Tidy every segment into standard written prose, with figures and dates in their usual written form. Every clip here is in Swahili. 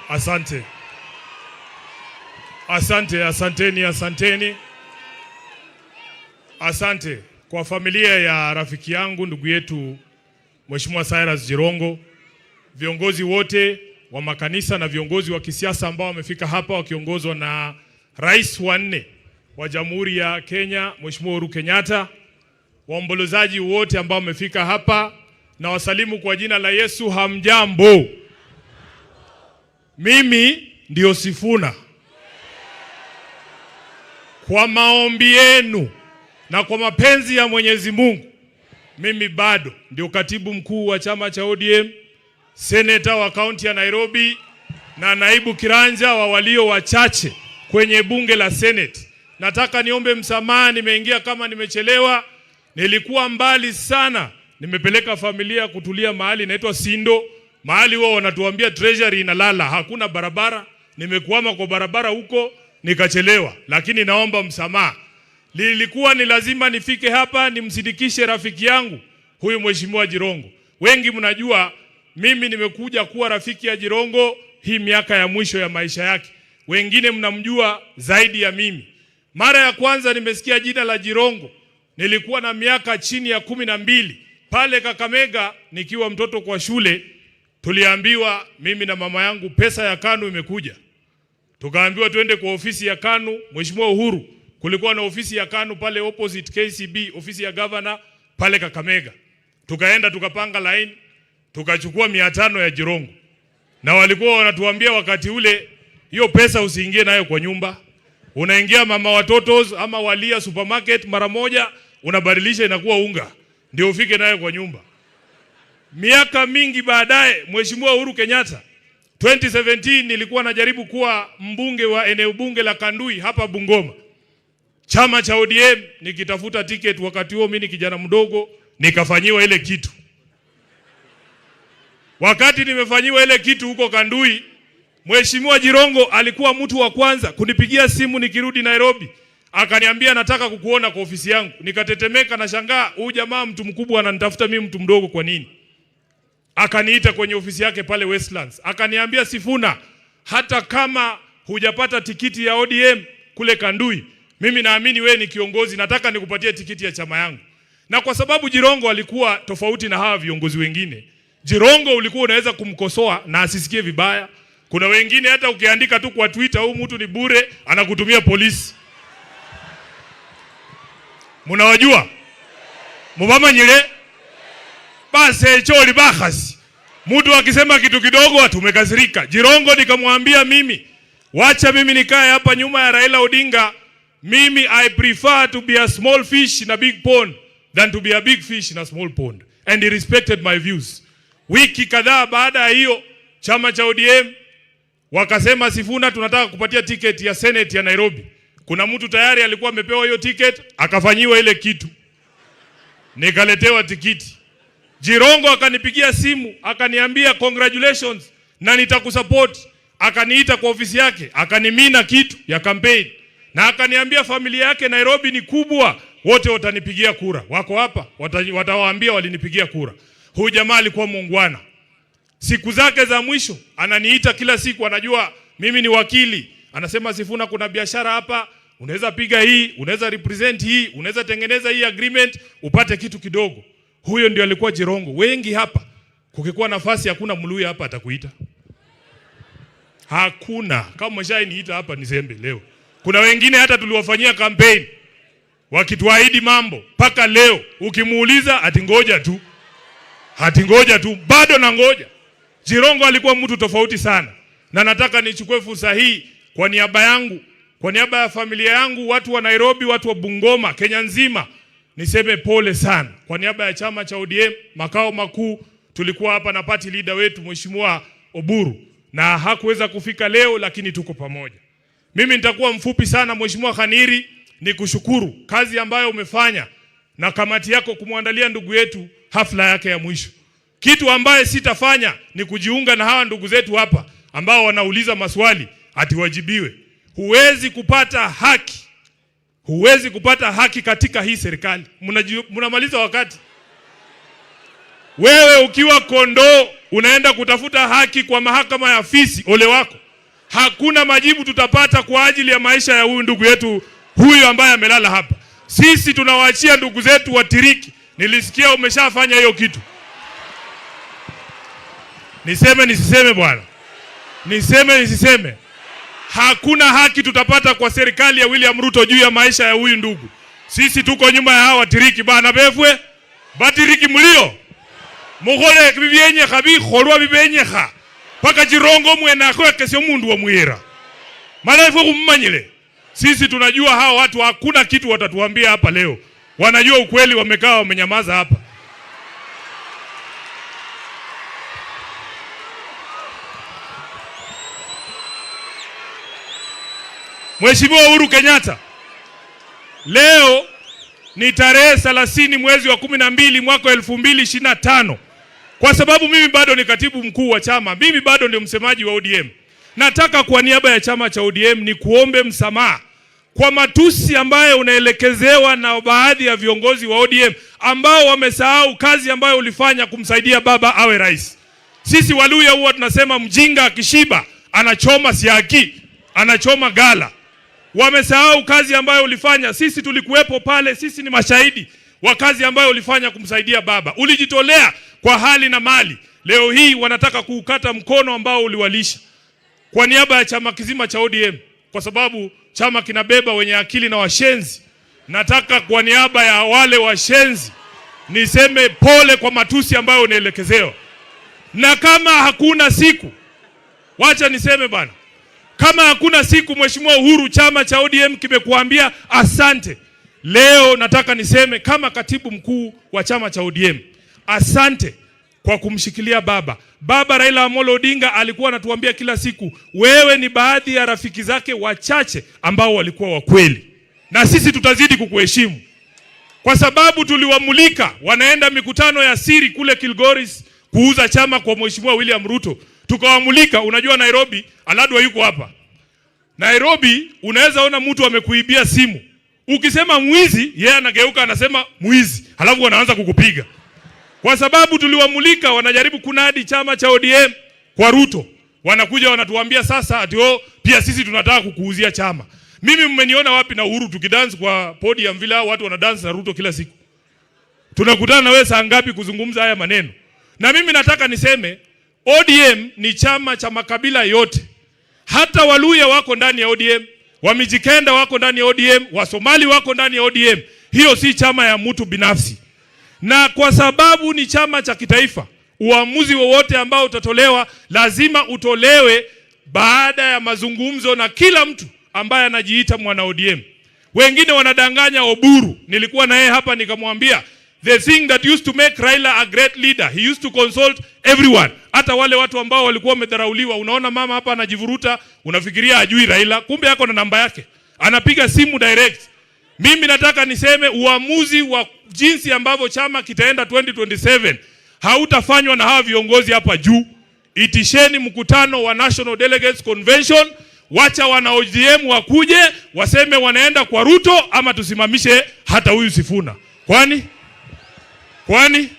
Asanteni. Asante kwa familia ya rafiki yangu ndugu yetu Mheshimiwa Cyrus Jirongo, viongozi wote wa makanisa na viongozi wa kisiasa ambao wamefika hapa wakiongozwa na Rais wa 4 wa Jamhuri ya Kenya Mheshimiwa Uhuru Kenyatta, waombolezaji wote ambao wamefika hapa, na wasalimu kwa jina la Yesu. Hamjambo. Mimi ndio Sifuna. Kwa maombi yenu na kwa mapenzi ya Mwenyezi Mungu, mimi bado ndio katibu mkuu wa chama cha ODM, seneta wa kaunti ya Nairobi na naibu kiranja wa walio wachache kwenye bunge la Senate. Nataka niombe msamaha, nimeingia kama nimechelewa. Nilikuwa mbali sana, nimepeleka familia kutulia mahali inaitwa Sindo, mahali wao wanatuambia treasury inalala, hakuna barabara. Nimekuama kwa barabara huko nikachelewa, lakini naomba msamaha. Lilikuwa ni lazima nifike hapa nimsidikishe rafiki yangu huyu Mheshimiwa Jirongo. Wengi mnajua mimi nimekuja kuwa rafiki ya Jirongo hii miaka ya mwisho ya maisha yake. Wengine mnamjua zaidi ya mimi. Mara ya kwanza nimesikia jina la Jirongo nilikuwa na miaka chini ya 12 pale Kakamega nikiwa mtoto kwa shule. Tuliambiwa mimi na mama yangu pesa ya KANU imekuja. Tukaambiwa twende kwa ofisi ya KANU. Mheshimiwa Uhuru, kulikuwa na ofisi ya KANU pale opposite KCB, ofisi ya governor pale Kakamega. Tukaenda tukapanga line, tukachukua 500 ya Jirongo. Na walikuwa wanatuambia wakati ule, hiyo pesa usiingie nayo kwa nyumba. Unaingia mama watotos ama Walia supermarket mara moja, unabadilisha inakuwa unga, ndio ufike nayo kwa nyumba. Miaka mingi baadaye Mheshimiwa Uhuru Kenyatta 2017 nilikuwa najaribu kuwa mbunge wa eneo bunge la Kandui hapa Bungoma. Chama cha ODM nikitafuta ticket, wakati huo mimi ni kijana mdogo, nikafanyiwa ile kitu. Wakati nimefanyiwa ile kitu huko Kandui, Mheshimiwa Jirongo alikuwa mtu wa kwanza kunipigia simu nikirudi Nairobi. Akaniambia nataka kukuona kwa ofisi yangu. Nikatetemeka na shangaa, huyu jamaa mtu mkubwa ananitafuta mimi mtu mdogo kwa nini? Akaniita kwenye ofisi yake pale Westlands. Akaniambia, Sifuna, hata kama hujapata tikiti ya ODM kule Kandui, mimi naamini wewe ni kiongozi, nataka nikupatie tikiti ya chama yangu. Na kwa sababu Jirongo alikuwa tofauti na hawa viongozi wengine, Jirongo ulikuwa unaweza kumkosoa na asisikie vibaya. Kuna wengine hata ukiandika tu kwa Twitter huyu mtu ni bure, anakutumia polisi. Mnawajua? Mubama nyile? Base choli bakasi. Mtu akisema kitu kidogo tumekasirika. Jirongo nikamwambia mimi, wacha mimi nikae hapa nyuma ya Raila Odinga. Mimi I prefer to be a small fish in a big pond than to be a big fish in a small pond. And he respected my views. Wiki kadhaa baada ya hiyo, chama cha ODM wakasema, Sifuna, tunataka kupatia ticket ya Senate ya Nairobi. Kuna mtu tayari alikuwa amepewa hiyo ticket, akafanyiwa ile kitu. Nikaletewa tikiti. Jirongo akanipigia simu, akaniambia congratulations na nitakusupport. Akaniita kwa ofisi yake, akanimina kitu ya campaign. Na akaniambia familia yake Nairobi ni kubwa, wote watanipigia kura. Wako hapa, watawaambia walinipigia kura. Huyu jamaa alikuwa muungwana. Siku zake za mwisho ananiita kila siku, anajua mimi ni wakili. Anasema, Sifuna, kuna biashara hapa, unaweza piga hii, unaweza represent hii, unaweza tengeneza hii agreement upate kitu kidogo. Huyo ndio alikuwa Jirongo. Wengi hapa kukikuwa nafasi hakuna Mluya hapa atakuita. Hakuna. Kama mshainiita hapa nisembe leo. Kuna wengine hata tuliwafanyia campaign wakituahidi mambo, paka leo ukimuuliza atingoja tu. Hatingoja tu, bado na ngoja. Jirongo alikuwa mtu tofauti sana. Na nataka nichukue fursa hii kwa niaba yangu, kwa niaba ya familia yangu, watu wa Nairobi, watu wa Bungoma, Kenya nzima, niseme pole sana. Kwa niaba ya chama cha ODM makao makuu, tulikuwa hapa na party leader wetu Mheshimiwa Oburu, na hakuweza kufika leo, lakini tuko pamoja. Mimi nitakuwa mfupi sana. Mheshimiwa Khaniri, nikushukuru kazi ambayo umefanya na kamati yako kumwandalia ndugu yetu hafla yake ya mwisho. Kitu ambaye sitafanya ni kujiunga na hawa ndugu zetu hapa ambao wanauliza maswali atiwajibiwe. Huwezi kupata haki. Huwezi kupata haki katika hii serikali. Mnamaliza wakati. Wewe ukiwa kondoo unaenda kutafuta haki kwa mahakama ya fisi, ole wako. Hakuna majibu tutapata kwa ajili ya maisha ya huyu ndugu yetu huyu ambaye amelala hapa. Sisi tunawaachia ndugu zetu watiriki. Nilisikia umeshafanya hiyo kitu. Niseme nisiseme bwana? Niseme nisiseme? Hakuna haki tutapata kwa serikali ya William Ruto juu ya maisha ya huyu ndugu. Sisi tuko nyuma ya hawa watiriki bana befwe. Batiriki mulio. Mukhole bibenye khabi kholwa bibenye kha. Paka jirongo mwena kwa kesho mundu wa muira. Malaifo kummanyile. Sisi tunajua hawa watu hakuna kitu watatuambia hapa leo. Wanajua ukweli, wamekaa wamenyamaza hapa. Mheshimiwa Uhuru Kenyatta, leo ni tarehe 30 mwezi wa 12 mwaka 2025. Kwa sababu mimi bado ni katibu mkuu wa chama, mimi bado ndio msemaji wa ODM. Nataka kwa niaba ya chama cha ODM ni kuombe msamaha kwa matusi ambayo unaelekezewa na baadhi ya viongozi wa ODM ambao wamesahau kazi ambayo ulifanya kumsaidia baba awe rais. Sisi Waluya huwa tunasema mjinga akishiba anachoma siaki, anachoma gala. Wamesahau kazi ambayo ulifanya. Sisi tulikuwepo pale, sisi ni mashahidi wa kazi ambayo ulifanya kumsaidia baba. Ulijitolea kwa hali na mali. Leo hii wanataka kuukata mkono ambao uliwalisha. Kwa niaba ya chama kizima cha ODM, kwa sababu chama kinabeba wenye akili na washenzi, nataka kwa niaba ya wale washenzi niseme pole kwa matusi ambayo unaelekezewa. Na kama hakuna siku, wacha niseme bana, kama hakuna siku Mheshimiwa Uhuru, chama cha ODM kimekuambia asante. Leo nataka niseme kama katibu mkuu wa chama cha ODM, asante kwa kumshikilia baba. Baba Raila Amolo Odinga alikuwa anatuambia kila siku, wewe ni baadhi ya rafiki zake wachache ambao walikuwa wa kweli. Na sisi tutazidi kukuheshimu. Kwa sababu tuliwamulika wanaenda mikutano ya siri kule Kilgoris kuuza chama kwa Mheshimiwa William Ruto. Tukawamulika, unajua Nairobi, Aladwa yuko hapa. Nairobi unaweza ona mtu amekuibia simu. Ukisema mwizi, yeye anageuka anasema mwizi. Halafu wanaanza kukupiga. Kwa sababu tuliwamulika wanajaribu kunadi chama cha ODM kwa Ruto. Wanakuja wanatuambia sasa ati pia sisi tunataka kukuuzia chama. Mimi mmeniona wapi na Uhuru tukidance kwa podium vile watu wanadance na Ruto kila siku? Tunakutana na wewe saa ngapi kuzungumza haya maneno? Na mimi nataka niseme ODM ni chama cha makabila yote. Hata Waluya wako ndani ya ODM, Wamijikenda wako ndani ya ODM, Wasomali wako ndani ya ODM. Hiyo si chama ya mtu binafsi. Na kwa sababu ni chama cha kitaifa, uamuzi wowote ambao utatolewa lazima utolewe baada ya mazungumzo na kila mtu ambaye anajiita mwana ODM. Wengine wanadanganya Oburu. Nilikuwa na yeye hapa nikamwambia, the thing that used to make Raila a great leader, he used to consult everyone. Hata wale watu ambao walikuwa wamedharauliwa. Unaona mama hapa anajivuruta, unafikiria hajui Raila, kumbe yako na namba yake. Anapiga simu direct. Mimi nataka niseme uamuzi wa jinsi ambavyo chama kitaenda 2027 hautafanywa na hawa viongozi hapa juu. Itisheni mkutano wa National Delegates Convention, wacha wana ODM wakuje waseme wanaenda kwa Ruto ama tusimamishe hata huyu Sifuna. Kwani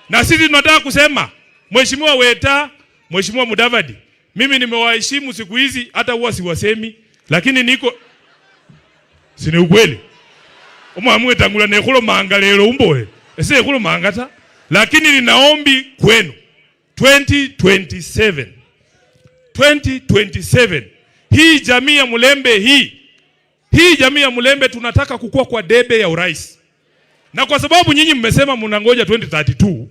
na sisi tunataka kusema Mheshimiwa Weta, Mheshimiwa Mudavadi, mimi nimewaheshimu siku hizi hata huwa siwasemi, lakini niko sini ukweli. Omwamwe tangula nekhulo manga lero umboe. Ese nekhulo manga ta. Lakini ninaombi kwenu 2027 hii jamii ya Mulembe hii jamii ya Mulembe tunataka kukua kwa debe ya urais. Na kwa sababu nyinyi mmesema mnangoja 2032,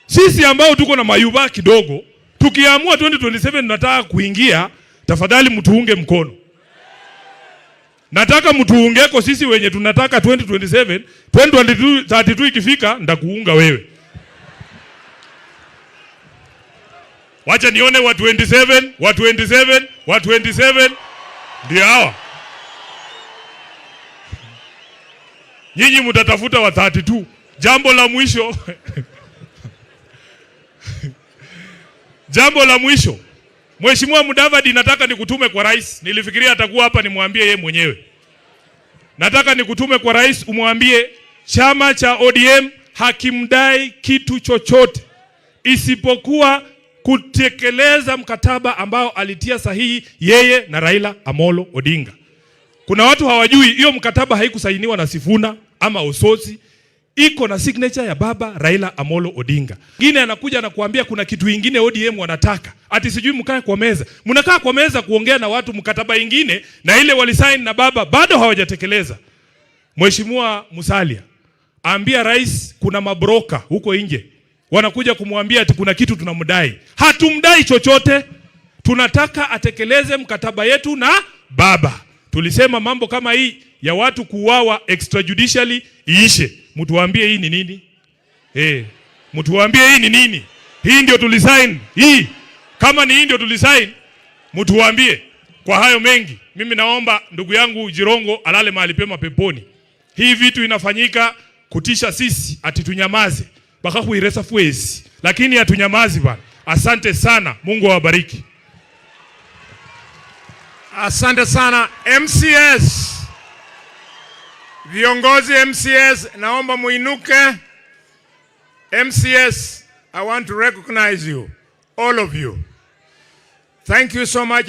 sisi ambao tuko na mayuba kidogo, tukiamua 2027 tunataka kuingia, tafadhali mtuunge mkono. Nataka mtuungeko sisi wenye tunataka 2027, 2032 ikifika ndakuunga wewe. Wacha nione wa 27 ndio hawa. Nyinyi mtatafuta wa 32. Jambo la mwisho. Jambo la mwisho. Mheshimiwa Mudavadi, nataka nikutume kwa rais. Nilifikiria atakuwa hapa nimwambie yeye mwenyewe. Nataka nikutume kwa rais umwambie chama cha ODM hakimdai kitu chochote. isipokuwa kutekeleza mkataba ambao alitia sahihi yeye na Raila Amolo Odinga. Kuna watu hawajui hiyo mkataba haikusainiwa na Sifuna ama Ososi, iko na signature ya baba Raila Amolo Odinga. Ngine anakuja na kuambia kuna kitu kingine ODM wanataka. Ati sijui mkae kwa meza. Mnakaa kwa meza kuongea na watu mkataba ingine na ile walisign na baba bado hawajatekeleza. Mheshimiwa Musalia, ambia rais kuna mabroka huko nje wanakuja kumwambia ati kuna kitu tunamdai. Hatumdai chochote. Tunataka atekeleze mkataba yetu na baba. Tulisema mambo kama hii ya watu kuuawa extrajudicially iishe. Mtuambie hii ni nini? Mtuambie hii ni nini? Hii ndio tulisign. Hii kama ni hii ndio tulisign, mtuambie. Kwa hayo mengi, mimi naomba ndugu yangu Jirongo alale mahali pema peponi. Hii vitu inafanyika kutisha sisi ati tunyamaze. Baka kuiresa fuezi. Lakini hatunyamazi bwana. Asante sana. Mungu awabariki. Asante sana MCS. Viongozi MCS, naomba muinuke. MCS, I want to recognize you, all of you. Thank you so much.